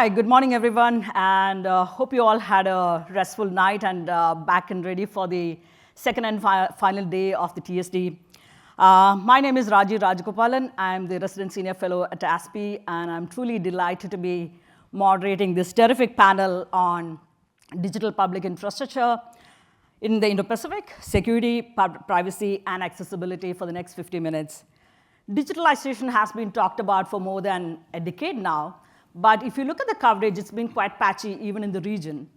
Hi, good morning, everyone, and hope you all had a restful night and back and ready for the second and final day of the TSD. My name is Raji Rajagopalan. I'm the Resident Senior Fellow at ASPE, and I'm truly delighted to be moderating this terrific panel on digital public infrastructure in the Indo-Pacific, security, privacy, and accessibility for the next 50 minutes. Digitalization has been talked about for more than a decade now, but if you look at the coverage, it's been quite patchy even in the region.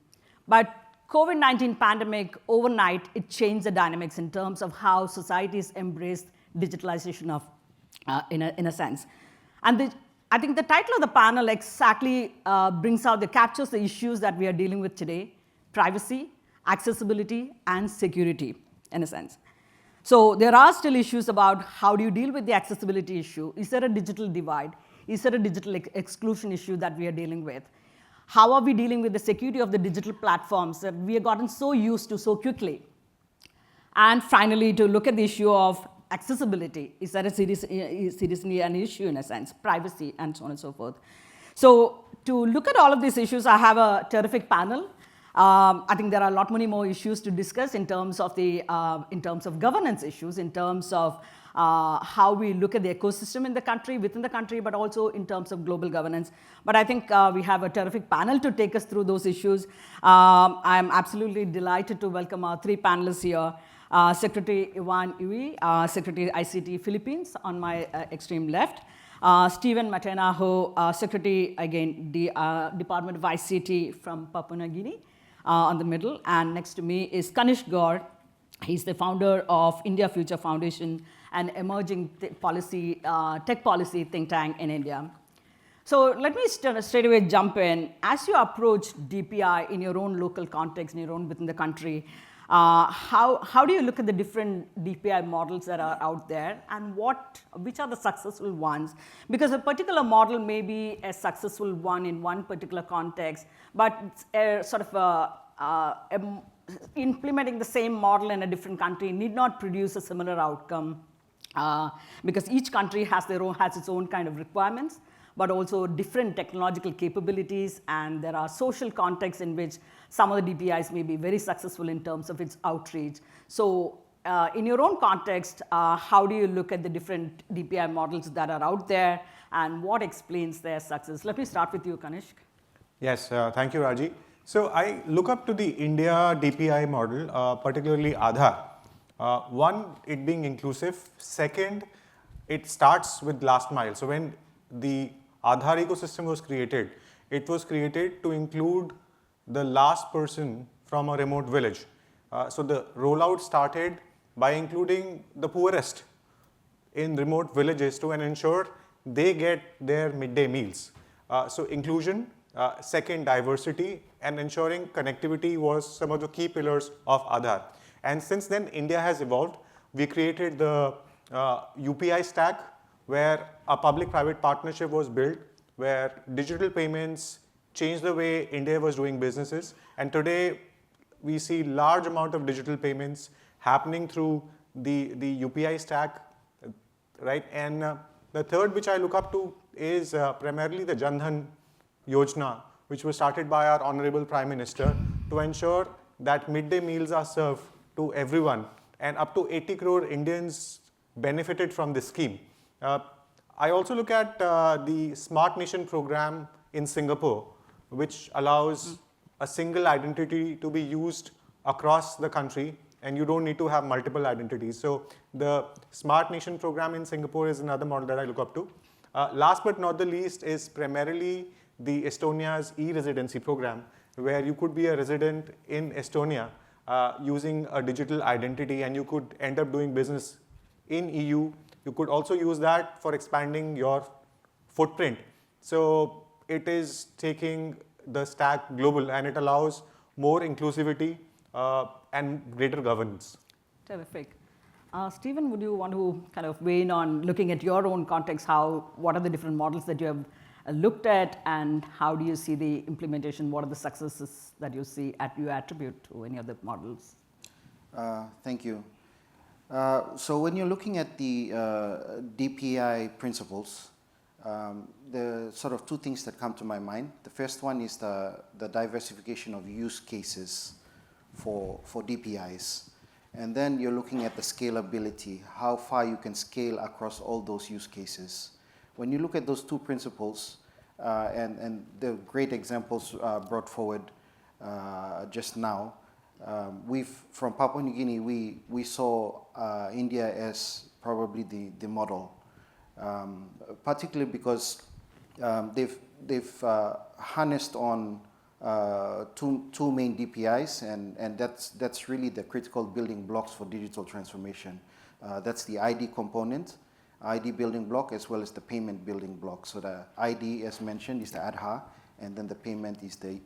But COVID-19 pandemic, overnight, it changed the dynamics in terms of how societies embraced digitalization in a sense. And I think the title of the panel exactly captures the issues that we are dealing with today: privacy, accessibility, and security, in a sense. So there are still issues about how do you deal with the accessibility issue. Is there a digital divide? Is there a digital exclusion issue that we are dealing with? How are we dealing with the security of the digital platforms that we have gotten so used to so quickly? And finally, to look at the issue of accessibility. Is that seriously an issue in a sense? Privacy, and so on and so forth. So to look at all of these issues, I have a terrific panel. I think there are a lot many more issues to discuss in terms of governance issues, in terms of how we look at the ecosystem in the country, within the country, but also in terms of global governance. But I think we have a terrific panel to take us through those issues. I'm absolutely delighted to welcome our three panelists here. Secretary Ivan Uy, Secretary ICT Philippines on my extreme left. Stephen Matenahou, Secretary, again, the Department of ICT from Papua New Guinea on the middle. And next to me is Kanishk Gaur. He's the founder of India Future Foundation, an emerging tech policy think tank in India. So let me straight away jump in. As you approach DPI in your own local context, in your own within the country, how do you look at the different DPI models that are out there, and which are the successful ones? Because a particular model may be a successful one in one particular context, but implementing the same model in a different country need not produce a similar outcome, because each country has its own kind of requirements, but also different technological capabilities, and there are social contexts in which some of the DPIs may be very successful in terms of its outreach. So in your own context, how do you look at the different DPI models that are out there, and what explains their success? Let me start with you, Kanishk. Yes, thank you, Raji. So I look up to the India DPI model, particularly Aadhaar. One, it being inclusive. Second, it starts with last mile. So when the Aadhaar ecosystem was created, it was created to include the last person from a remote village. So the rollout started by including the poorest in remote villages to ensure they get their midday meals. So inclusion, second, diversity, and ensuring connectivity was some of the key pillars of Aadhaar. And since then, India has evolved. We created the UPI stack, where a public-private partnership was built, where digital payments changed the way India was doing businesses. And today, we see large amount of digital payments happening through the UPI stack, right? And the third, which I look up to, is primarily the Jan Dhan Yojana, which was started by our Honorable Prime Minister to ensure that midday meals are served to everyone. And up to 80 crore Indians benefited from this scheme. I also look at the Smart Nation program in Singapore, which allows a single identity to be used across the country, and you don't need to have multiple identities. So the Smart Nation program in Singapore is another model that I look up to. Last but not the least is primarily the Estonia's e-residency program, where you could be a resident in Estonia using a digital identity, and you could end up doing business in EU. You could also use that for expanding your footprint. So it is taking the stack global, and it allows more inclusivity and greater governance. Terrific. Stephen, would you want to kind of weigh in on looking at your own context? What are the different models that you have looked at, and how do you see the implementation? What are the successes that you see you attribute to any of the models? Thank you. So when you're looking at the DPI principles, The sort of two things that come to my mind. The first one is the diversification of use cases for DPIs. And then you're looking at the scalability, how far you can scale across all those use cases. When you look at those two principles, and the great examples brought forward just now, from Papua New Guinea, we saw India as probably the model, particularly because they've harnessed on two main DPIs, and that's really the critical building blocks for digital transformation. That's the ID component, ID building block, as well as the payment building block. So the ID, as mentioned, is the Aadhaar, and then the payment is the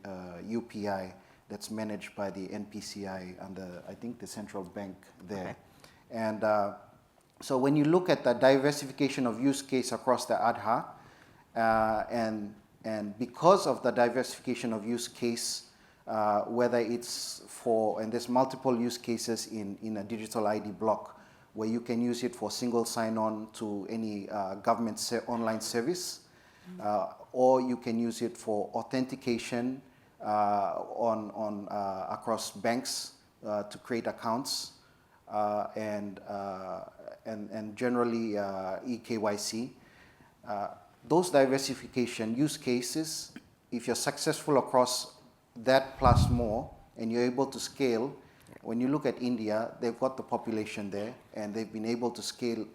UPI that's managed by the NPCI under, I think, the central bank there. Okay. And so when you look at the diversification of use case across the Aadhaar, and because of the diversification of use case, whether it's and there's multiple use cases in a digital ID block, where you can use it for single sign-on to any government online service, or you can use it for authentication across banks to create accounts, and generally eKYC. Those diversification use cases, if you're successful across that plus more, and you're able to scale, when you look at India, they've got the population there, and they've been able to scale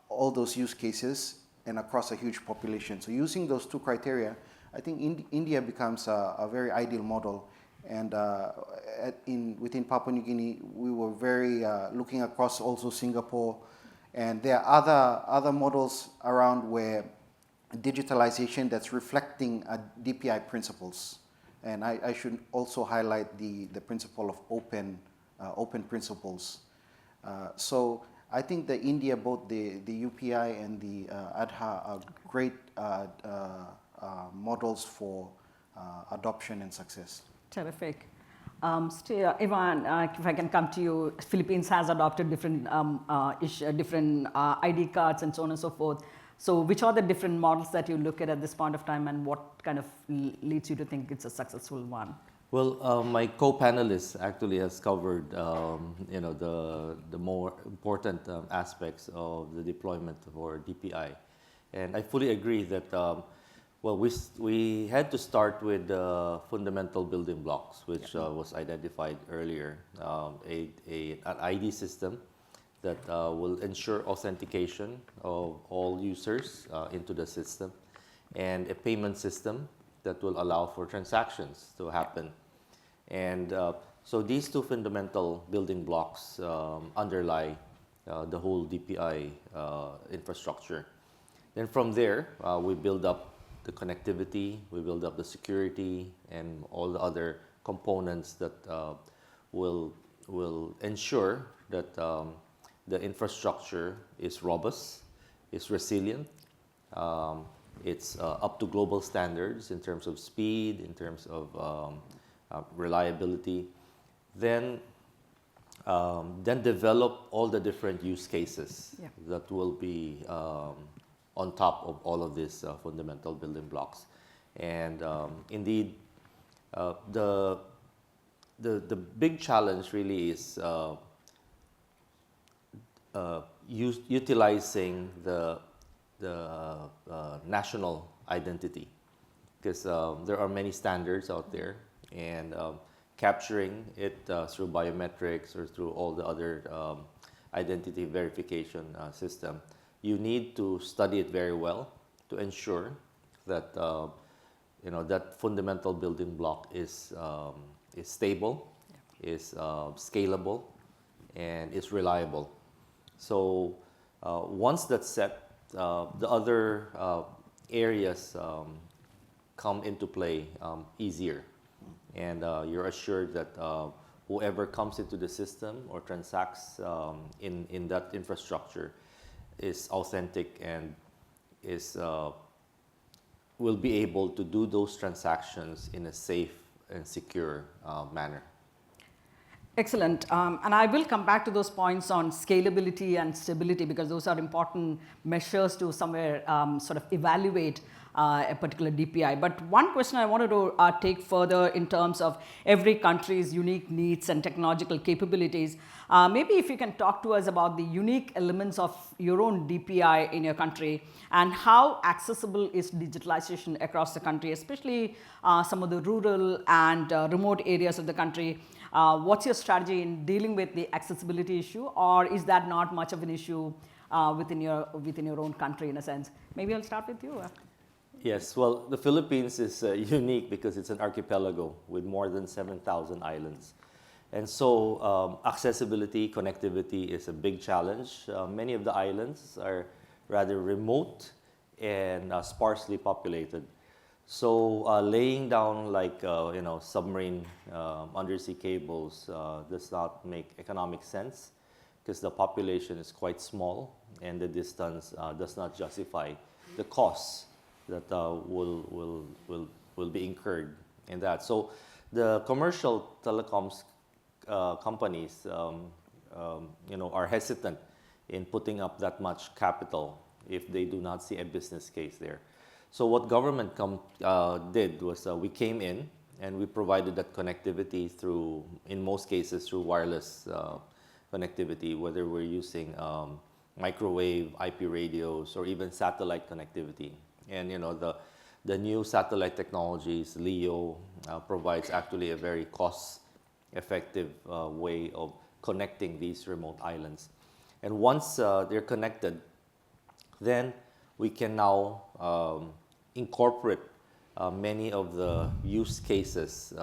all those use cases and across a huge population. So using those two criteria, I think India becomes a very ideal model. And within Papua New Guinea, we were very looking across also Singapore, and there are other models around where digitalization that's reflecting DPI principles. And I should also highlight the principle of open principles. So I think that India, both the UPI and the Aadhaar, are great models for adoption and success. Terrific. Ivan, if I can come to you, Philippines has adopted different ID cards and so on and so forth. So which are the different models that you look at this point of time, and what kind of leads you to think it's a successful one? Well, my co-panelist actually has covered the more important aspects of the deployment for DPI. And I fully agree that we had to start with the fundamental building blocks, which was identified earlier. An ID system that will ensure authentication of all users into the system, and a payment system that will allow for transactions to happen. And so these two fundamental building blocks underlie the whole DPI infrastructure. Then from there, we build up the connectivity, we build up the security, and all the other components that will ensure that the infrastructure is robust, is resilient, it's up to global standards in terms of speed, in terms of reliability. Then develop all the different use cases that will be on top of all of these fundamental building blocks. And indeed, the big challenge really is utilizing the national identity, because there are many standards out there, and capturing it through biometrics or through all the other identity verification system. You need to study it very well to ensure that that fundamental building block is stable, is scalable, and is reliable. So once that's set, the other areas come into play easier, and you're assured that whoever comes into the system or transacts in that infrastructure is authentic and will be able to do those transactions in a safe and secure manner. Excellent. And I will come back to those points on scalability and stability because those are important measures to somewhere sort of evaluate a particular DPI. But one question I wanted to take further in terms of every country's unique needs and technological capabilities, maybe if you can talk to us about the unique elements of your own DPI in your country and how accessible is digitalization across the country, especially some of the rural and remote areas of the country. What's your strategy in dealing with the accessibility issue, or is that not much of an issue within your own country in a sense? Maybe I'll start with you. Yes, well, the Philippines is unique because it's an archipelago with more than 7,000 islands. And so accessibility, connectivity is a big challenge. Many of the islands are rather remote and sparsely populated. So laying down like submarine undersea cables does not make economic sense because the population is quite small and the distance does not justify the costs that will be incurred in that. So the commercial telecoms companies are hesitant in putting up that much capital if they do not see a business case there. So what government did was we came in and we provided that connectivity through, in most cases, through wireless connectivity, whether we're using microwave, IP radios, or even satellite connectivity. And the new satellite technologies, LEO, provides actually a very cost-effective way of connecting these remote islands. And once they're connected, then we can now incorporate many of the use cases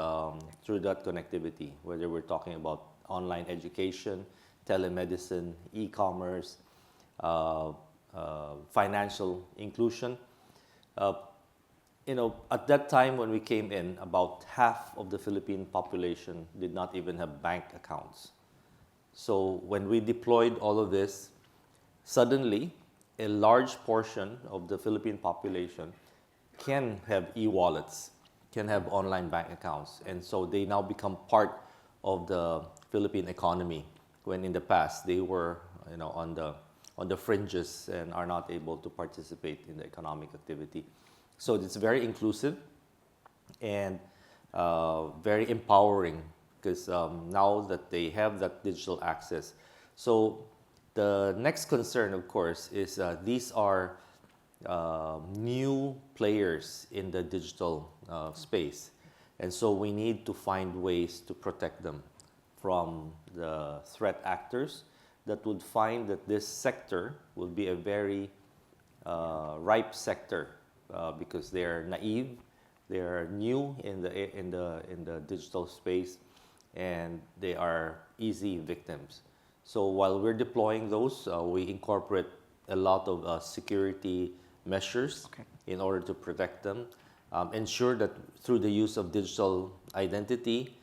through that connectivity, whether we're talking about online education, telemedicine, e-commerce, financial inclusion. At that time when we came in, about half of the Philippine population did not even have bank accounts. So when we deployed all of this, suddenly a large portion of the Philippine population can have e-wallets, can have online bank accounts. And so they now become part of the Philippine economy when in the past they were on the fringes and are not able to participate in the economic activity. So it's very inclusive and very empowering because now that they have that digital access. So the next concern, of course, is these are new players in the digital space. And so we need to find ways to protect them from the threat actors that would find that this sector will be a very ripe sector because they're naive, they're new in the digital space, and they are easy victims. So while we're deploying those, we incorporate a lot of security measures in order to protect them. Ensure that through the use of digital identity,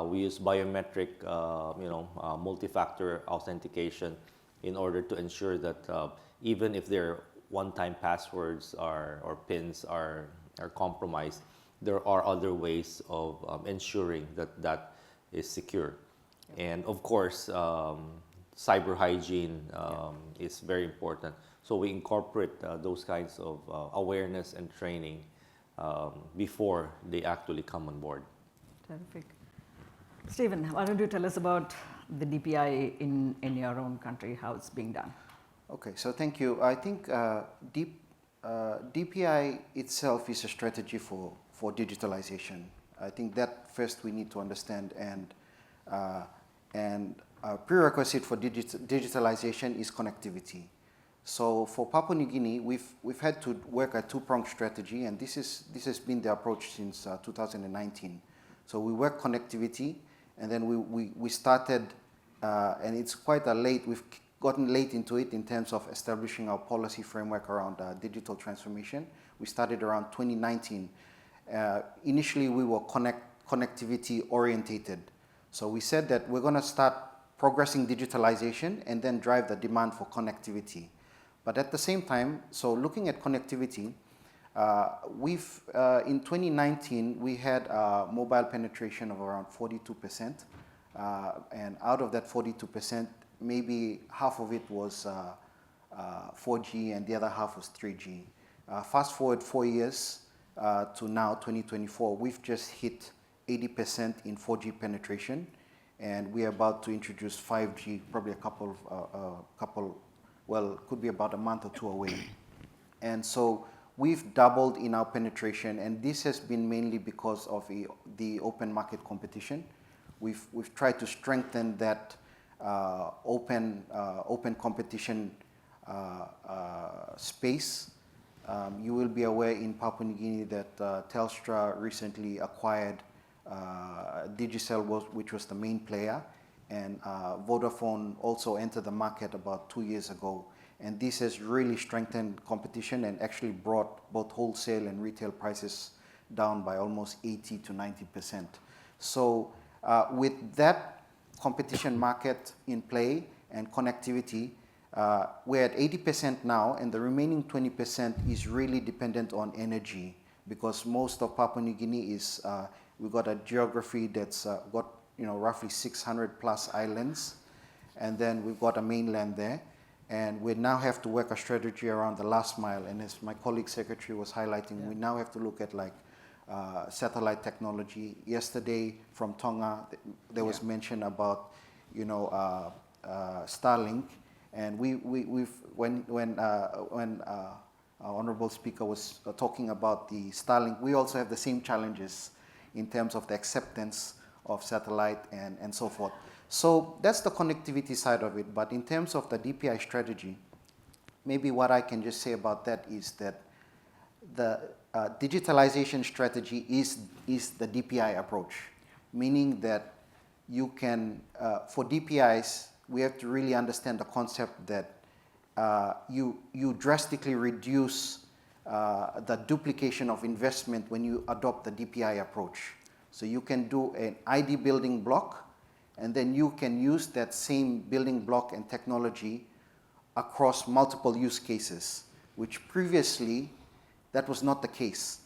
we use biometric, multi-factor authentication in order to ensure that even if their one-time passwords or PINs are compromised, there are other ways of ensuring that is secure. And of course, cyber hygiene is very important. So we incorporate those kinds of awareness and training before they actually come on board. Terrific. Stephen, why don't you tell us about the DPI in your own country, how it's being done? Okay, so thank you. I think DPI itself is a strategy for digitalization. I think that first we need to understand, and a prerequisite for digitalization is connectivity. So for Papua New Guinea, we've had to work a two-pronged strategy, and this has been the approach since 2019. So we work connectivity, and then we started, and it's quite late. We've gotten late into it in terms of establishing our policy framework around digital transformation. We started around 2019. Initially, we were connectivity orientated. So we said that we're going to start progressing digitalization and then drive the demand for connectivity. But at the same time, so looking at connectivity, in 2019, we had mobile penetration of around 42%. And out of that 42%, maybe half of it was 4G and the other half was 3G. Fast forward 4 years to now, 2024, we've just hit 80% in 4G penetration, and we're about to introduce 5G, probably well, could be about a month or two away. And so we've doubled in our penetration, and this has been mainly because of the open market competition. We've tried to strengthen that open competition space. You will be aware in Papua New Guinea that Telstra recently acquired Digicel, which was the main player, and Vodafone also entered the market about 2 years ago. And this has really strengthened competition and actually brought both wholesale and retail prices down by almost 80 to 90%. So with that competition market in play and connectivity, we're at 80% now, and the remaining 20% is really dependent on energy, because most of Papua New Guinea is, we've got a geography that's got roughly 600 plus islands, and then we've got a mainland there, and we now have to work a strategy around the last mile. And as my colleague secretary was highlighting, we now have to look at like satellite technology. Yesterday from Tonga, there was mention about Starlink, and when our honorable speaker was talking about the Starlink, we also have the same challenges in terms of the acceptance of satellite and so forth. So that's the connectivity side of it. But in terms of the DPI strategy, maybe what I can just say about that is that the digitalization strategy is the DPI approach, meaning that you can, for DPIs, we have to really understand the concept that you drastically reduce the duplication of investment when you adopt the DPI approach. So you can do an ID building block, and then you can use that same building block and technology across multiple use cases, which previously that was not the case.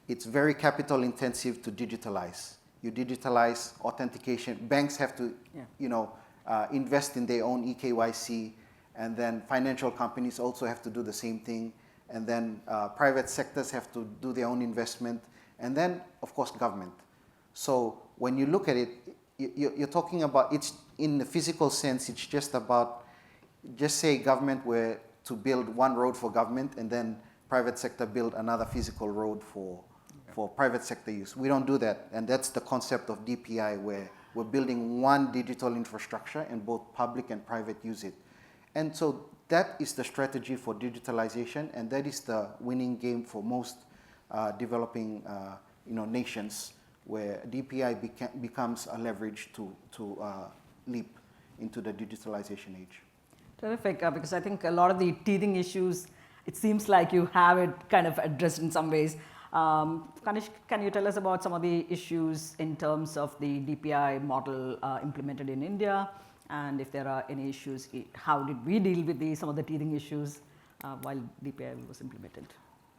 It's very capital intensive to digitalize. You digitalize authentication. Banks have to, invest in their own eKYC, and then financial companies also have to do the same thing, and then private sectors have to do their own investment, and then, of course, government. So when you look at it, you're talking about, it's in the physical sense, it's just about, just say government were to build one road for government, and then private sector build another physical road for private sector use. We don't do that, and that's the concept of DPI, where we're building one digital infrastructure and both public and private use it. And so that is the strategy for digitalization, and that is the winning game for most developing nations, where DPI becomes a leverage to leap into the digitalization age. Terrific, because I think a lot of the teething issues, it seems like you have it kind of addressed in some ways. Kanish, can you tell us about some of the issues in terms of the DPI model implemented in India, and if there are any issues, how did we deal with some of the teething issues while DPI was implemented?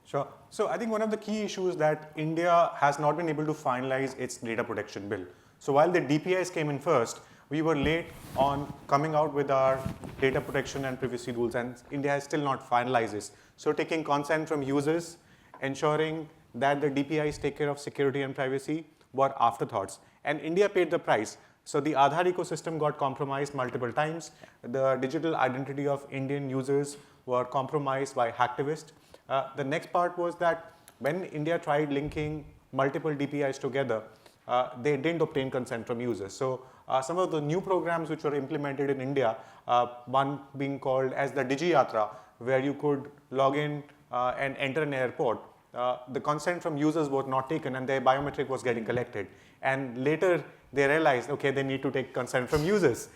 Sure. So I think one of the key issues that India has not been able to finalize its data protection bill. So while the DPIs came in first, we were late on coming out with our data protection and privacy rules, and India has still not finalized this. So taking consent from users, ensuring that the DPIs take care of security and privacy were afterthoughts. And India paid the price. So the Aadhaar ecosystem got compromised multiple times. The digital identity of Indian users were compromised by hacktivists. The next part was that when India tried linking multiple DPIs together, they didn't obtain consent from users. So some of the new programs which were implemented in India, one being called as the DigiYatra, where you could log in and enter an airport, the consent from users was not taken, and their biometric was getting collected. And later they realized, okay, they need to take consent from users.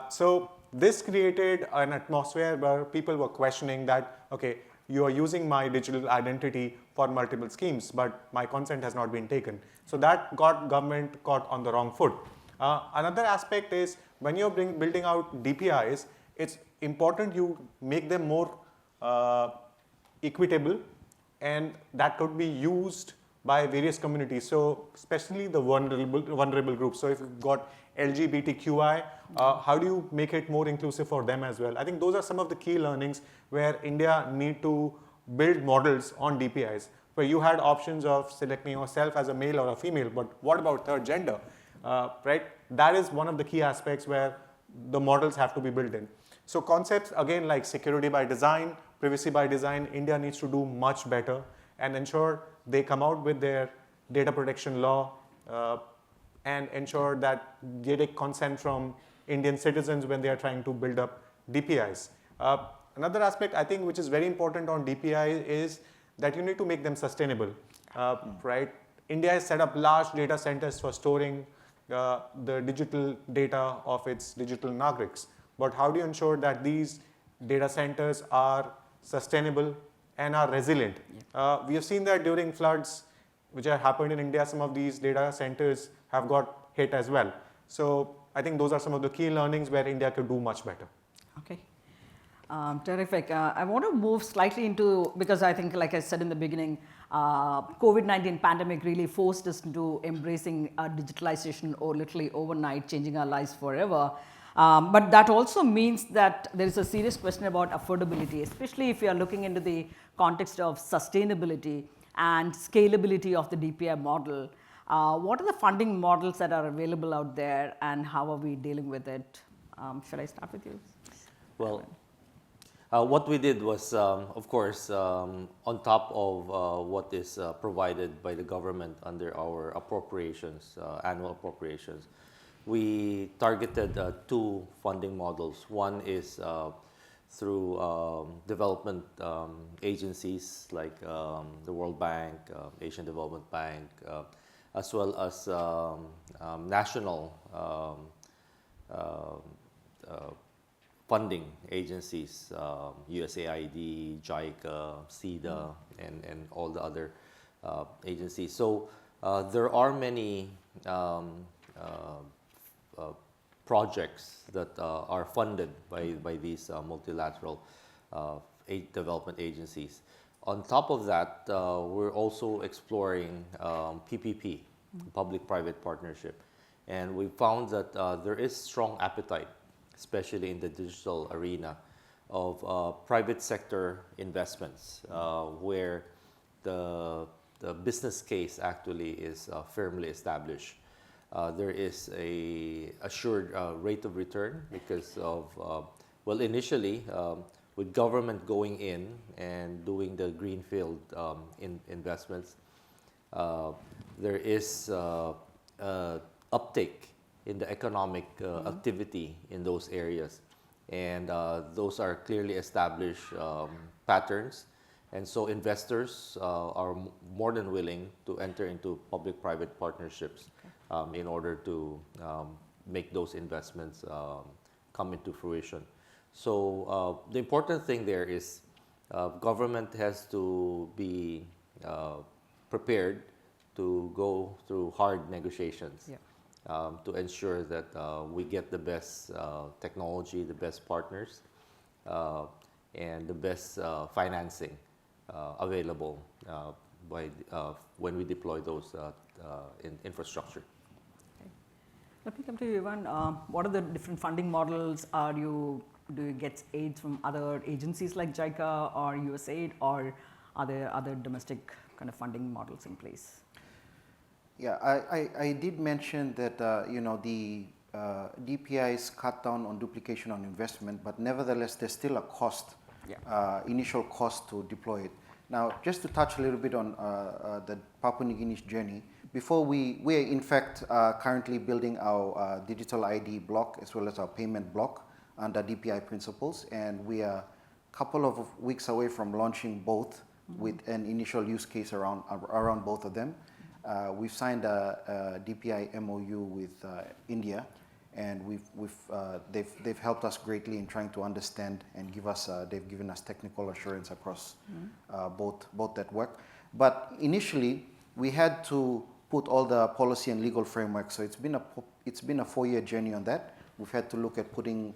So this created an atmosphere where people were questioning that, okay, you are using my digital identity for multiple schemes, but my consent has not been taken. So that got government caught on the wrong foot. Another aspect is when you're building out DPIs, it's important you make them more equitable, and that could be used by various communities. So especially the vulnerable groups. So if you've got LGBTQI, how do you make it more inclusive for them as well? I think those are some of the key learnings where India need to build models on DPIs, where you had options of selecting yourself as a male or a female, but what about third gender, right? That is one of the key aspects where the models have to be built in. So concepts, again, like security by design, privacy by design, India needs to do much better and ensure they come out with their data protection law and ensure that they take consent from Indian citizens when they are trying to build up DPIs. Another aspect I think which is very important on DPI is that you need to make them sustainable, right? India has set up large data centers for storing the digital data of its digital nagriks. But how do you ensure that these data centers are sustainable and are resilient? We have seen that during floods which have happened in India, some of these data centers have got hit as well. So I think those are some of the key learnings where India could do much better. Okay. Terrific. I want to move slightly into, because I think, like I said in the beginning, COVID-19 pandemic really forced us into embracing digitalization or literally overnight, changing our lives forever. But that also means that there is a serious question about affordability, especially if you are looking into the context of sustainability and scalability of the DPI model. What are the funding models that are available out there, and how are we dealing with it? Should I start with you? Well, what we did was, of course, on top of what is provided by the government under our appropriations, annual appropriations, we targeted two funding models. One is through development agencies like the World Bank, Asian Development Bank, as well as national funding agencies, USAID, JICA, SIDA, and all the other agencies. So there are many projects that are funded by these multilateral development agencies. On top of that, we're also exploring PPP, public-private partnership. And we found that there is strong appetite, especially in the digital arena, of private sector investments, where the business case actually is firmly established. There is a assured rate of return because of, well, initially, with government going in and doing the greenfield investments, there is uptake in the economic activity in those areas. And those are clearly established patterns. And so investors are more than willing to enter into public-private partnerships in order to make those investments come into fruition. So the important thing there is government has to be prepared to go through hard negotiations. Yeah. To ensure that we get the best technology, the best partners, and the best financing available when we deploy those in infrastructure. Okay. Let me come to you, Ivan. What are the different funding models? Do you get aid from other agencies like JICA or USAID, or are there other domestic kind of funding models in place? Yeah, I did mention that the DPIs cut down on duplication on investment, but nevertheless there's still a cost, initial cost to deploy it. Now, just to touch a little bit on the Papua New Guinea's journey, before we are in fact currently building our digital ID block as well as our payment block under DPI principles, and we are a couple of weeks away from launching both with an initial use case around both of them. We've signed a DPI MOU with India, and they've helped us greatly in trying to understand and they've given us technical assurance across both that work. But initially, we had to put all the policy and legal framework. So it's been a 4-year journey on that. We've had to look at putting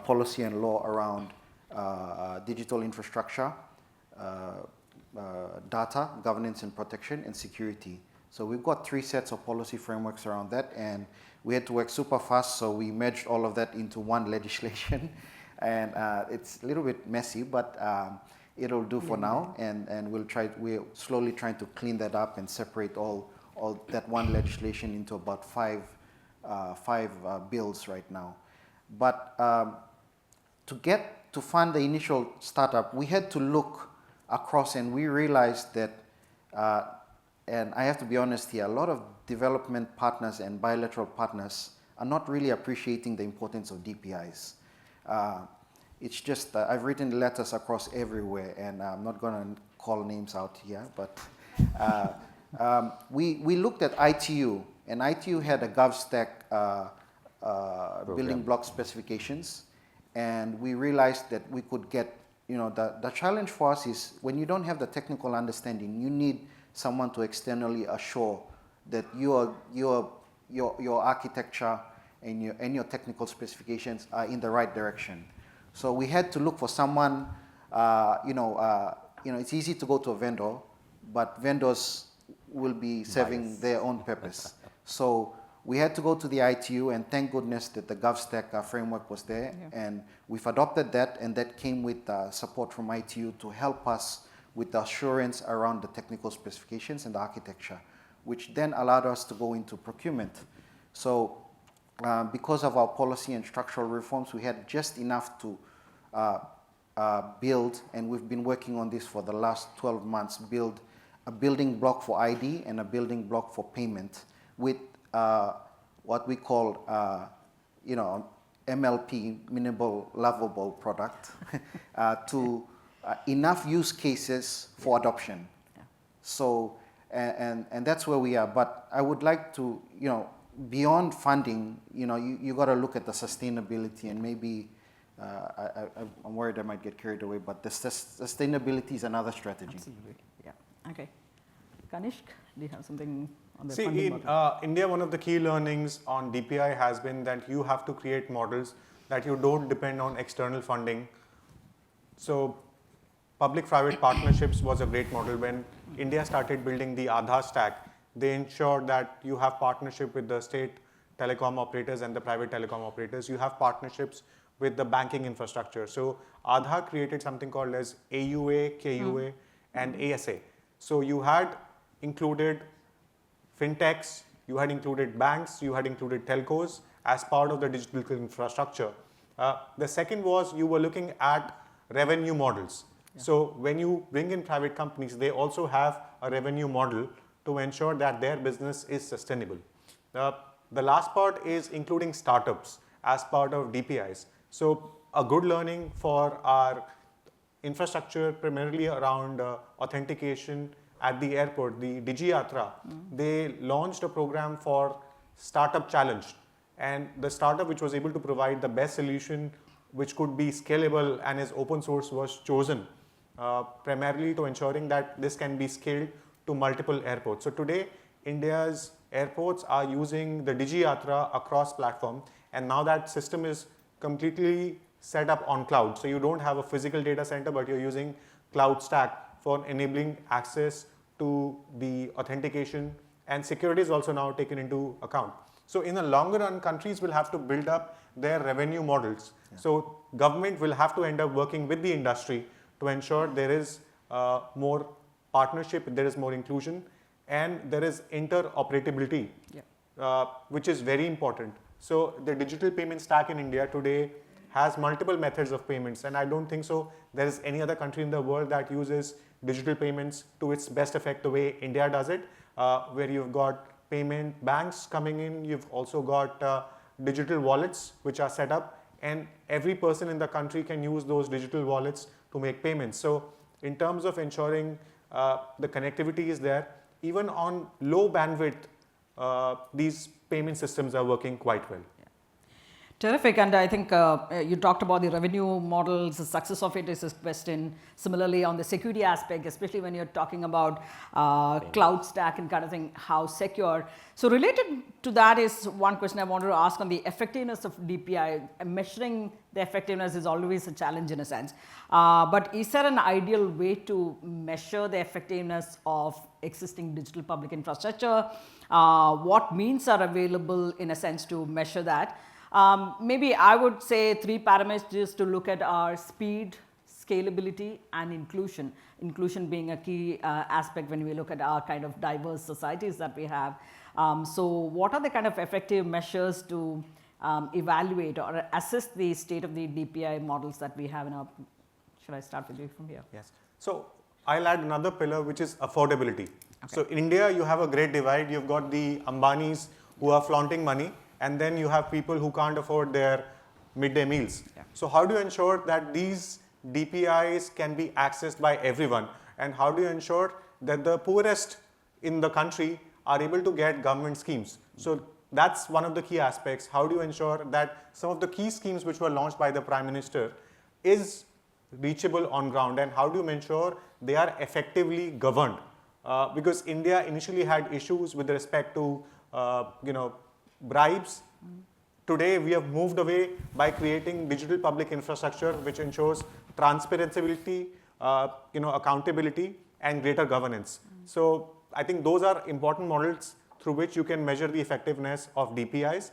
policy and law around digital infrastructure, data, governance and protection, and security. So we've got 3 sets of policy frameworks around that, and we had to work super fast, so we merged all of that into one legislation. And it's a little bit messy, but it'll do for now, and we're slowly trying to clean that up and separate all that one legislation into about five bills right now. But to fund the initial startup, we had to look across, and we realized that, and I have to be honest here, a lot of development partners and bilateral partners are not really appreciating the importance of DPIs. It's just, I've written letters across everywhere, and I'm not going to call names out here, but we looked at ITU, and ITU had a GovStack building block specifications, and we realized that we could get, the challenge for us is when you don't have the technical understanding, you need someone to externally assure that your architecture and your technical specifications are in the right direction. So we had to look for someone, it's easy to go to a vendor, but vendors will be serving their own purpose. So we had to go to the ITU, and thank goodness that the GovStack framework was there, and we've adopted that, and that came with support from ITU to help us with the assurance around the technical specifications and the architecture, which then allowed us to go into procurement. So because of our policy and structural reforms, we had just enough to build, and we've been working on this for the last 12 months, build a building block for ID and a building block for payment with what we call, MLP, minimal lovable product, to enough use cases for adoption. So, and that's where we are. But I would like to, beyond funding, you got to look at the sustainability, and maybe I'm worried I might get carried away, but the sustainability is another strategy. Absolutely. Yeah. Okay. Kanishk, do you have something on the See, funding in model? India, one of the key learnings on DPI has been that you have to create models that you don't depend on external funding. So public-private partnerships was a great model. When India started building the Aadhaar stack, they ensured that you have partnership with the state telecom operators and the private telecom operators. You have partnerships with the banking infrastructure. So Aadhaar created something called as AUA, KUA, and ASA. So you had included FinTechs, you had included banks, you had included telcos as part of the digital infrastructure. The second was you were looking at revenue models. So when you bring in private companies, they also have a revenue model to ensure that their business is sustainable. The last part is including startups as part of DPIs. So a good learning for our infrastructure, primarily around authentication at the airport, the DigiYatra, they launched a program for Startup Challenge. And the startup which was able to provide the best solution, which could be scalable and is open source, was chosen, primarily to ensuring that this can be scaled to multiple airports. So today, India's airports are using the DigiYatra across platform, and now that system is completely set up on cloud. So you don't have a physical data center, but you're using cloud stack for enabling access to the authentication, and security is also now taken into account. So in the longer run, countries will have to build up their revenue models. So government will have to end up working with the industry to ensure there is more partnership, there is more inclusion, and there is interoperability, which is very important. So the digital payment stack in India today has multiple methods of payments, and I don't think so there is any other country in the world that uses digital payments to its best effect the way India does it, where you've got payment banks coming in, you've also got digital wallets which are set up, and every person in the country can use those digital wallets to make payments. So in terms of ensuring the connectivity is there, even on low bandwidth, these payment systems are working quite well. Terrific, and I think you talked about the revenue models. The success of it is a question. Similarly, on the security aspect, especially when you're talking about cloud stack and kind of thing, how secure. So related to that is one question I wanted to ask on the effectiveness of DPI. Measuring the effectiveness is always a challenge in a sense. But is there an ideal way to measure the effectiveness of existing digital public infrastructure? What means are available in a sense to measure that? Maybe I would say 3 parameters to look at are speed, scalability, and inclusion. Inclusion being a key aspect when we look at our kind of diverse societies that we have. So what are the kind of effective measures to evaluate or assess the state of the DPI models that we have in our, should I start with you from here? Yes. So I'll add another pillar, which is affordability. Okay. So in India, you have a great divide. You've got the Ambanis who are flaunting money, and then you have people who can't afford their midday meals. Yeah. So how do you ensure that these DPIs can be accessed by everyone? And how do you ensure that the poorest in the country are able to get government schemes? So that's one of the key aspects. How do you ensure that some of the key schemes which were launched by the Prime Minister is reachable on ground, and how do you ensure they are effectively governed? Because India initially had issues with respect to bribes. Today we have moved away by creating digital public infrastructure which ensures transparency, accountability, and greater governance. So I think those are important models through which you can measure the effectiveness of DPIs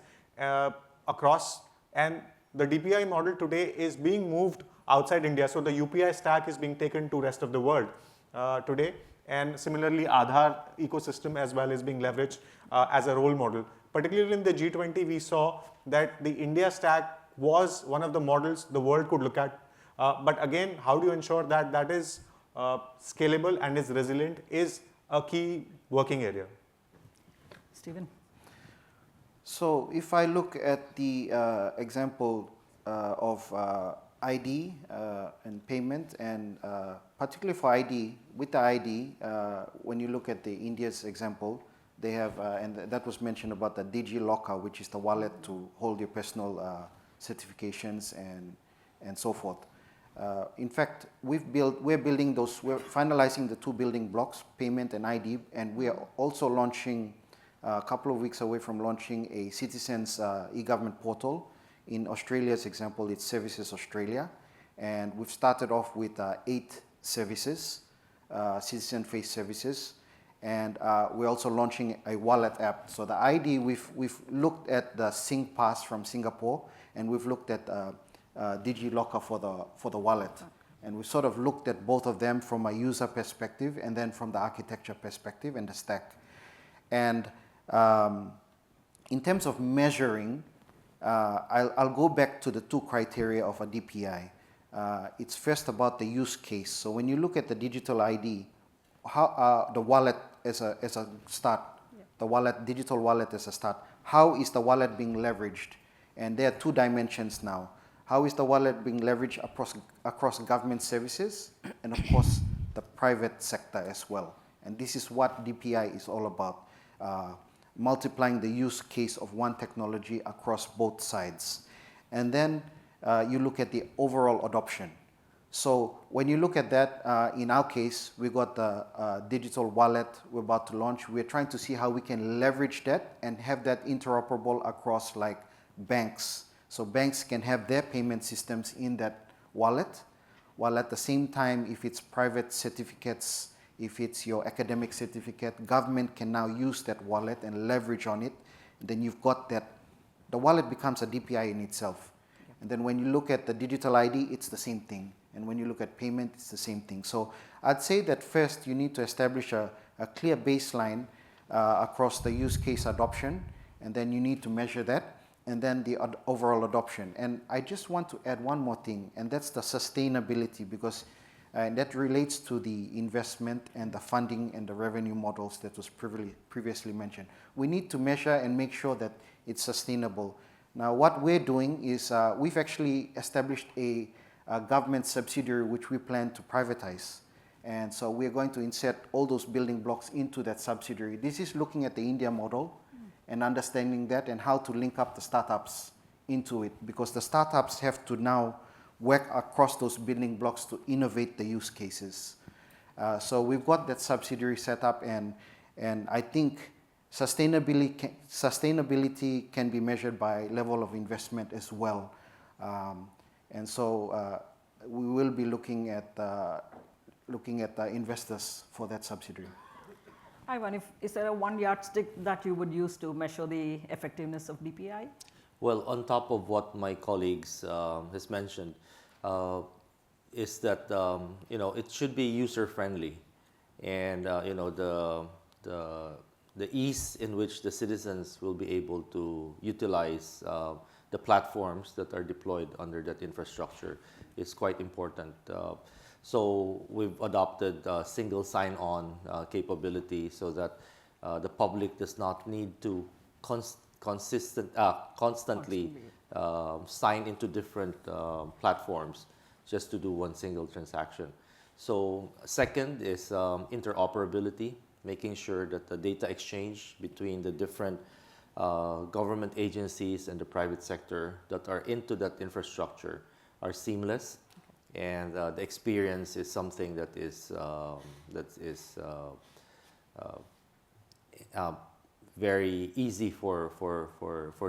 across. And the DPI model today is being moved outside India. So the UPI stack is being taken to rest of the world today. And similarly, Aadhaar ecosystem as well is being leveraged as a role model. Particularly in the G20, we saw that the India stack was one of the models the world could look at. But again, how do you ensure that that is scalable and is resilient is a key working area. Stephen? So if I look at the example of ID and payment, and particularly for ID, with the ID, when you look at the India's example, they have, and that was mentioned about the DigiLocker, which is the wallet to hold your personal certifications and so forth. In fact, we're finalizing the 2 building blocks, payment and ID, and we are also launching, a couple of weeks away from launching a citizens e-government portal. In Australia's example, it's Services Australia, and we've started off with 8 services, citizen-faced services. And we're also launching a wallet app. So the ID, we've looked at the SingPass from Singapore, and we've looked at DigiLocker for the wallet. And we sort of looked at both of them from a user perspective and then from the architecture perspective and the stack. And in terms of measuring, I'll go back to the 2 criteria of a DPI. It's first about the use case. So when you look at the digital ID, how the wallet as a start, the digital wallet as a start, how is the wallet being leveraged? And there are 2 dimensions now. How is the wallet being leveraged across government services and of course the private sector as well? And this is what DPI is all about, multiplying the use case of one technology across both sides. And then you look at the overall adoption. So when you look at that, in our case, we got the digital wallet we're about to launch. We're trying to see how we can leverage that and have that interoperable across like banks. So banks can have their payment systems in that wallet, while at the same time, if it's private certificates, if it's your academic certificate, government can now use that wallet and leverage on it. Then you've got that, the wallet becomes a DPI in itself. And then when you look at the digital ID, it's the same thing. And when you look at payment, it's the same thing. So I'd say that first you need to establish a clear baseline across the use case adoption, and then you need to measure that, and then the overall adoption. And I just want to add one more thing, and that's the sustainability, because that relates to the investment and the funding and the revenue models that was previously mentioned. We need to measure and make sure that it's sustainable. Now, what we're doing is we've actually established a government subsidiary which we plan to privatize. And so we're going to insert all those building blocks into that subsidiary. This is looking at the India model and understanding that and how to link up the startups into it, because the startups have to now work across those building blocks to innovate the use cases. So we've got that subsidiary set up, and I think sustainability can be measured by level of investment as well. And so we will be looking at investors for that subsidiary. Ivan, is there a one yardstick that you would use to measure the effectiveness of DPI? Well, on top of what my colleagues has mentioned, is that it should be user friendly, and the ease in which the citizens will be able to utilize the platforms that are deployed under that infrastructure is quite important. So we've adopted single sign-on capability so that the public does not need to constantly sign into different platforms just to do one single transaction. So second is interoperability, making sure that the data exchange between the different government agencies and the private sector that are into that infrastructure are seamless, and the experience is something that is very easy for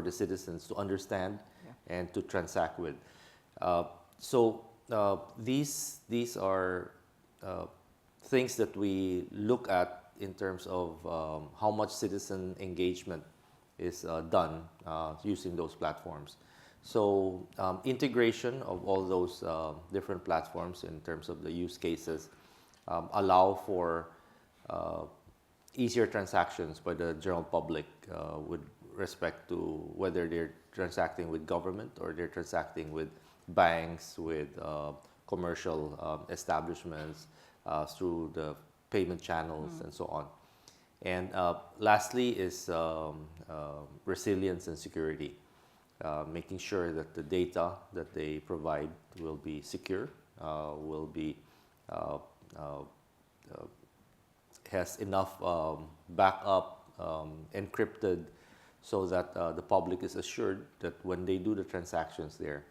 the citizens to understand and to transact with. So these are things that we look at in terms of how much citizen engagement is done using those platforms. So integration of all those different platforms in terms of the use cases allow for easier transactions by the general public with respect to whether they're transacting with government or they're transacting with banks, with commercial establishments, through the payment channels and so on. And lastly is resilience and security, making sure that the data that they provide will be secure, will be has enough backup, encrypted, so that the public is assured that when they do the transactions there,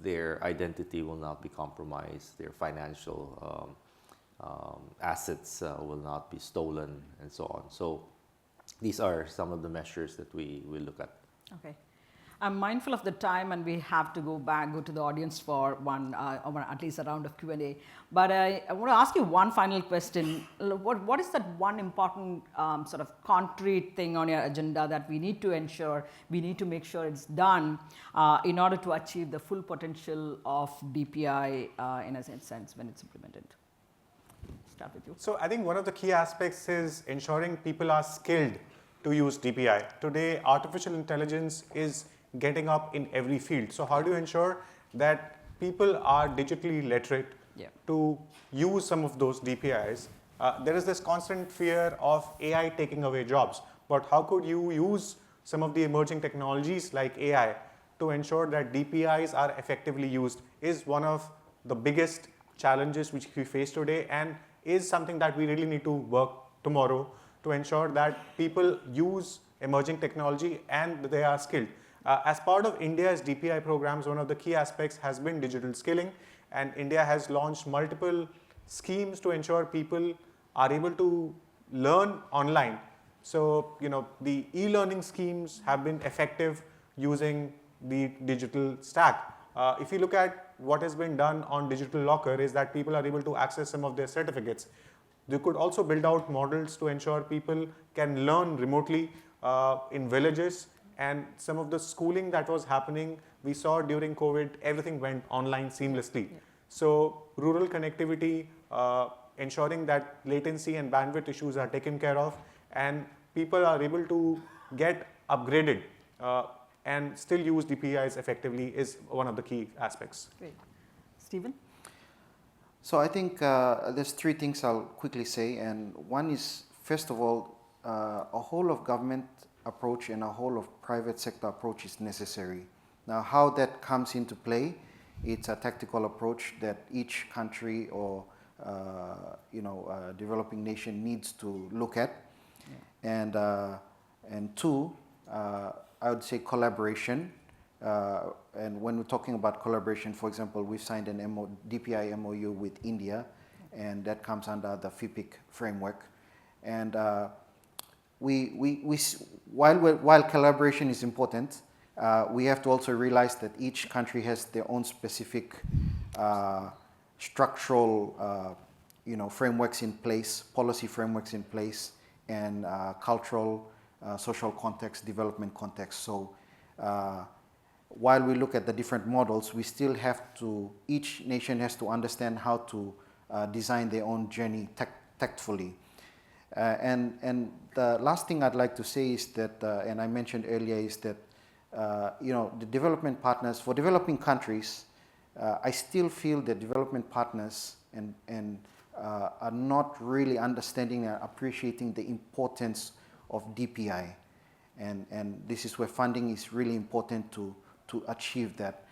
their identity will not be compromised, their financial assets will not be stolen, and so on. So these are some of the measures that we look at. Okay. I'm mindful of the time, and we have to go to the audience for at least a round of Q&A. But I want to ask you one final question. What is that one important sort of concrete thing on your agenda that we need to ensure, we need to make sure it's done in order to achieve the full potential of DPI in a sense when it's implemented? Start with you. So I think one of the key aspects is ensuring people are skilled to use DPI. Today, artificial intelligence is getting up in every field. So how do you ensure that people are digitally literate to use some of those DPIs? There is this constant fear of AI taking away jobs, but how could you use some of the emerging technologies like AI to ensure that DPIs are effectively used is one of the biggest challenges which we face today, and is something that we really need to work tomorrow to ensure that people use emerging technology and they are skilled. As part of India's DPI programs, one of the key aspects has been digital skilling, and India has launched multiple schemes to ensure people are able to learn online. So, the e-learning schemes have been effective using the digital stack. If you look at what has been done on Digital Locker, is that people are able to access some of their certificates. You could also build out models to ensure people can learn remotely in villages, and some of the schooling that was happening, we saw during COVID, everything went online seamlessly. So rural connectivity, ensuring that latency and bandwidth issues are taken care of, and people are able to get upgraded and still use DPIs effectively is one of the key aspects. Great. Stephen? So I think there's three things I'll quickly say, and one is, first of all, a whole of government approach and a whole of private sector approach is necessary. Now, how that comes into play, it's a tactical approach that each country or developing nation needs to look at. And two, I would say collaboration And when we're talking about collaboration, for example, we signed an DPI MOU with India, and that comes under the FIPIC framework. And while collaboration is important, we have to also realize that each country has their own specific structural frameworks in place, policy frameworks in place, and cultural, social context, development context. So while we look at the different models, we still have to, each nation has to understand how to design their own journey tactfully. And the last thing I'd like to say is that, and I mentioned earlier, is that the development partners, for developing countries, I still feel that development partners are not really understanding and appreciating the importance of DPI. And this is where funding is really important to achieve that.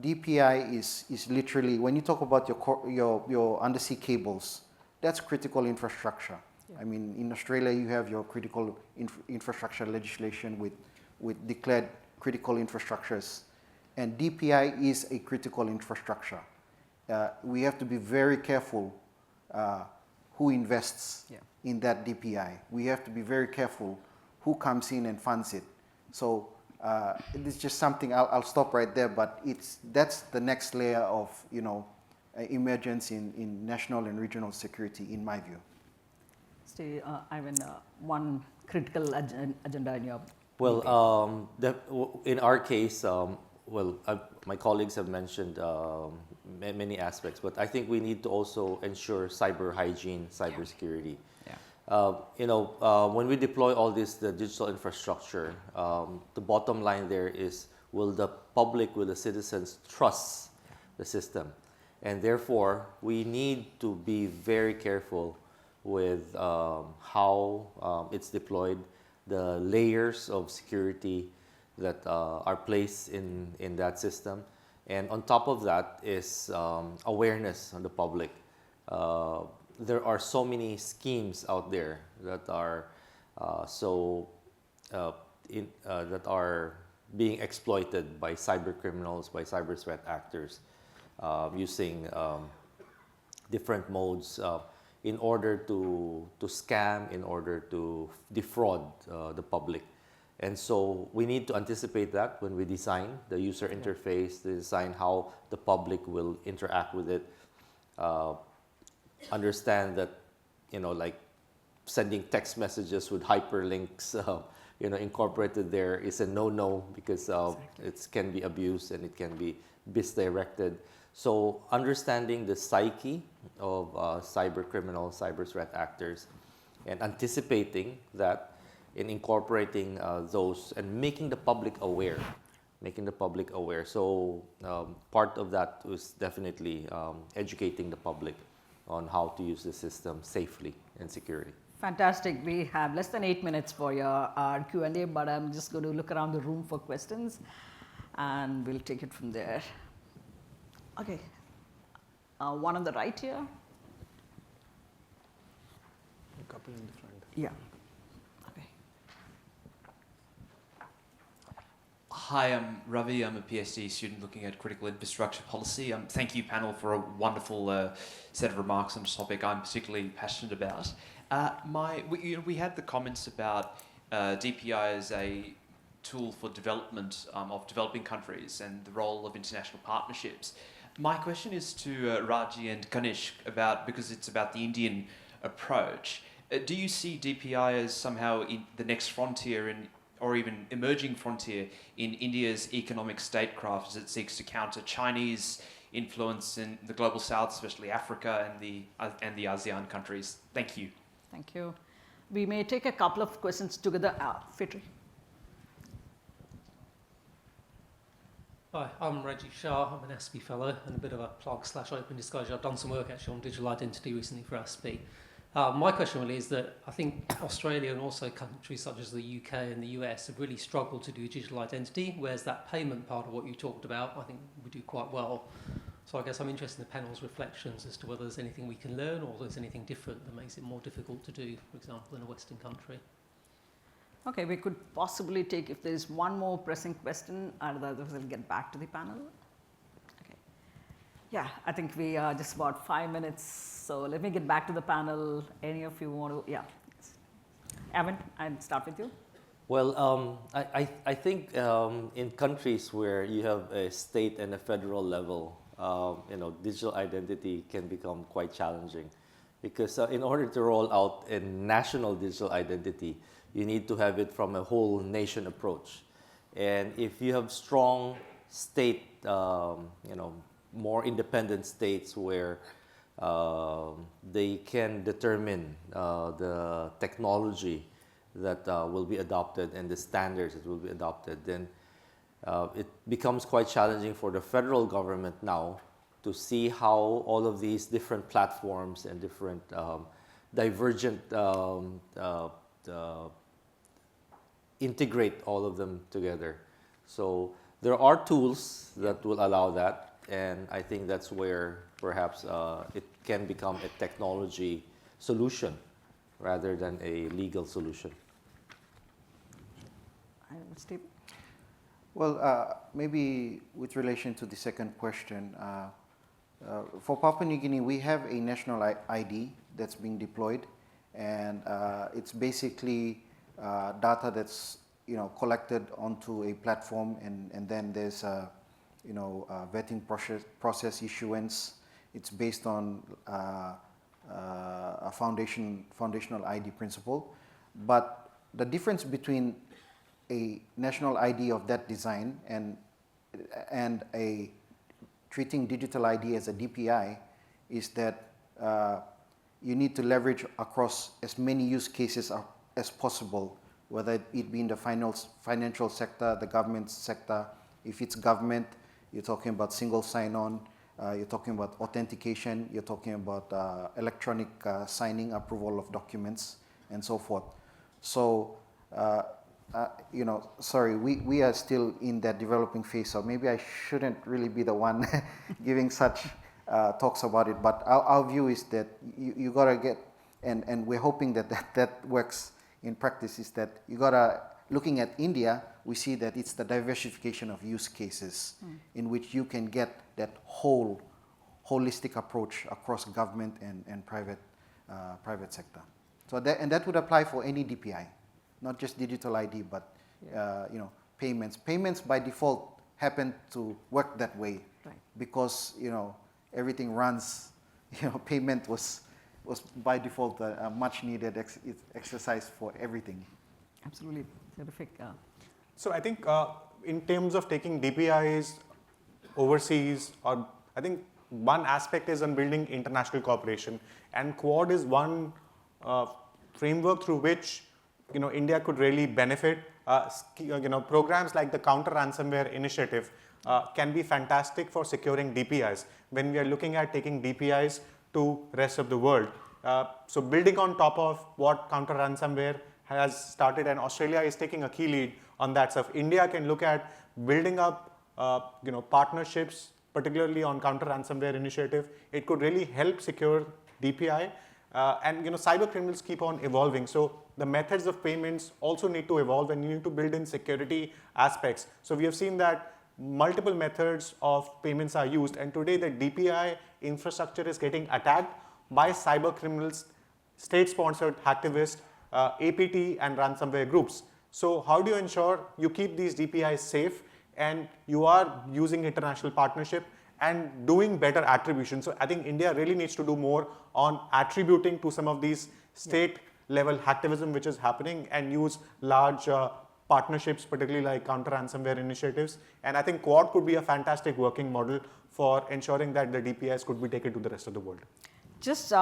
DPI is literally, when you talk about your undersea cables, that's critical infrastructure. Yeah. I mean, in Australia, you have your critical infrastructure legislation with declared critical infrastructures. And DPI is a critical infrastructure. We have to be very careful who invests in that DPI. We have to be very careful who comes in and funds it. So it's just something, I'll stop right there, but that's the next layer of emergence in national and regional security, in my view. Stay, Ivan, one critical agenda in your... Well, in our case, my colleagues have mentioned many aspects, but I think we need to also ensure cyber hygiene, cyber security. When we deploy all this, the digital infrastructure, the bottom line there is, will the public, will the citizens trust the system? And therefore, we need to be very careful with how it's deployed, the layers of security that are placed in that system. And on top of that is awareness on the public. There are so many schemes out there that are that are being exploited by cyber criminals, by cyber threat actors, using different modes in order to scam, in order to defraud the public. And so we need to anticipate that when we design the user interface, design how the public will interact with it. Understand that, like sending text messages with hyperlinks, incorporated there is a no-no because it can be abused and it can be misdirected. So understanding the psyche of cyber criminals, cyber threat actors, and anticipating that in incorporating those and making the public aware. So part of that was definitely educating the public on how to use the system safely and securely. Fantastic. We have less than 8 minutes for our Q&A, but I'm just going to look around the room for questions and we'll take it from there. Okay. One on the right here. A couple in the front. Yeah. Okay. Hi, I'm Ravi. I'm a PhD student looking at critical infrastructure policy. Thank you, panel, for a wonderful set of remarks on a topic I'm particularly passionate about. We had the comments about DPI as a tool for development of developing countries and the role of international partnerships. My question is to Raji and Kanishk because it's about the Indian approach. Do you see DPI as somehow the next frontier or even emerging frontier in India's economic statecraft as it seeks to counter Chinese influence in the global south, especially Africa and the ASEAN countries? Thank you. Thank you. We may take a couple of questions together. Fitri. Hi, I'm Reggie Shah. I'm an ASPE fellow and a bit of a plug/open disclosure. I've done some work actually on digital identity recently for ASPE. My question really is that I think Australia and also countries such as the UK and the US have really struggled to do digital identity, whereas that payment part of what you talked about, I think we do quite well. So I guess I'm interested in the panel's reflections as to whether there's anything we can learn or there's anything different that makes it more difficult to do, for example, in a Western country. Okay, we could possibly take, if there is one more pressing question, otherwise we'll get back to the panel. Okay. Yeah, I think we are just about 5 minutes, so let me get back to the panel. Any of you want to, yeah. Yes. Evan, I'll start with you. Well, I think in countries where you have a state and a federal level, digital identity can become quite challenging, because in order to roll out a national digital identity, you need to have it from a whole nation approach. And if you have strong state, more independent states where they can determine the technology that will be adopted and the standards that will be adopted, then it becomes quite challenging for the federal government now to see how all of these different platforms and different divergent integrate all of them together. So there are tools that will allow that, and I think that's where perhaps it can become a technology solution rather than a legal solution. Steve? Well, maybe with relation to the second question, for Papua New Guinea, we have a national ID that's being deployed, and it's basically data that's collected onto a platform, and then there's a vetting process issuance. It's based on a foundational ID principle, but the difference between a national ID of that design and a treating digital ID as a DPI is that you need to leverage across as many use cases as possible, whether it be in the financial sector, the government sector. If it's government, you're talking about single sign-on, you're talking about authentication, you're talking about electronic signing, approval of documents, and so forth. So, sorry, we are still in that developing phase, so maybe I shouldn't really be the one giving such talks about it, but our view is that you gotta get, and we're hoping that works in practice, is that you gotta, looking at India, we see that it's the diversification of use cases in which you can get that holistic approach across government and private sector. So that would apply for any DPI, not just digital ID, but payments. Payments by default happen to work that way, right? Because everything runs. Payment was by default a much needed exercise for everything. Absolutely, terrific. So I think in terms of taking DPIs overseas, or I think one aspect is on building international cooperation, and Quad is one framework through which India could really benefit. Programs like the Counter Ransomware Initiative can be fantastic for securing DPIs when we are looking at taking DPIs to rest of the world. So building on top of what Counter Ransomware has started, and Australia is taking a key lead on that stuff. India can look at building up partnerships, particularly on Counter Ransomware Initiative. It could really help secure DPI. And cyber criminals keep on evolving, so the methods of payments also need to evolve, and you need to build in security aspects. So we have seen that multiple methods of payments are used, and today the DPI infrastructure is getting attacked by cyber criminals, state-sponsored hacktivists, APT and ransomware groups. So how do you ensure you keep these DPIs safe and you are using international partnership and doing better attribution? So I think India really needs to do more on attributing to some of these state-level hacktivism which is happening, and use large partnerships, particularly like Counter Ransomware Initiatives. And I think Quad could be a fantastic working model for ensuring that the DPIs could be taken to the rest of the world. Just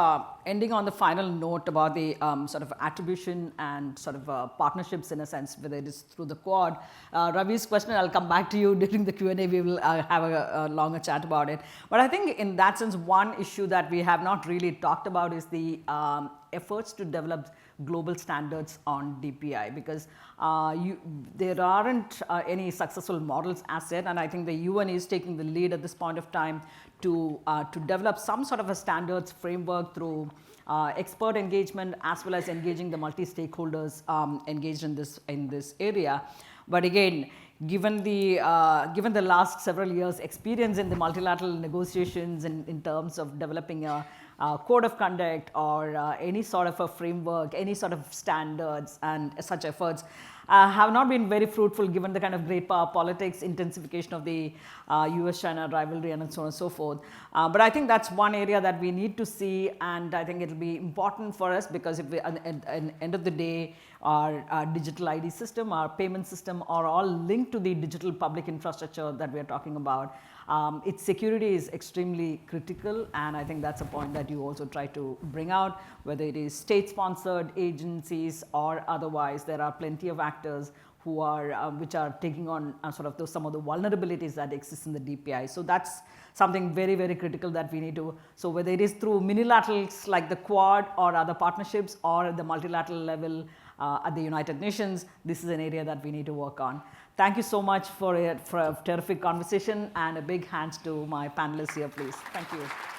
ending on the final note about the sort of attribution and sort of partnerships, in a sense, whether it is through the Quad. Ravi's question, I'll come back to you during the Q&A. We will have a longer chat about it. But I think in that sense, one issue that we have not really talked about is the efforts to develop global standards on DPI, because there aren't any successful models as yet, and I think the UN is taking the lead at this point of time to develop some sort of a standards framework through expert engagement as well as engaging the multi-stakeholders engaged in this area. But again, given the last several years experience in the multilateral negotiations in terms of developing a code of conduct or any sort of a framework, any sort of standards, and such efforts have not been very fruitful given the kind of great power politics, intensification of the US-China rivalry, and so on and so forth. But I think that's one area that we need to see, and I think it will be important for us, because if we, at the end of the day, our digital ID system, our payment system are all linked to the digital public infrastructure that we are talking about. Its security is extremely critical, and I think that's a point that you also try to bring out, whether it is state-sponsored agencies or otherwise. There are plenty of actors who are which are taking on sort of some of the vulnerabilities that exist in the DPI. So that's something very, very critical that we need to. So whether it is through minilaterals like the Quad or other partnerships, or at the multilateral level at the United Nations, this is an area that we need to work on. Thank you so much for a terrific conversation, and a big hands to my panelists here, please. Thank you.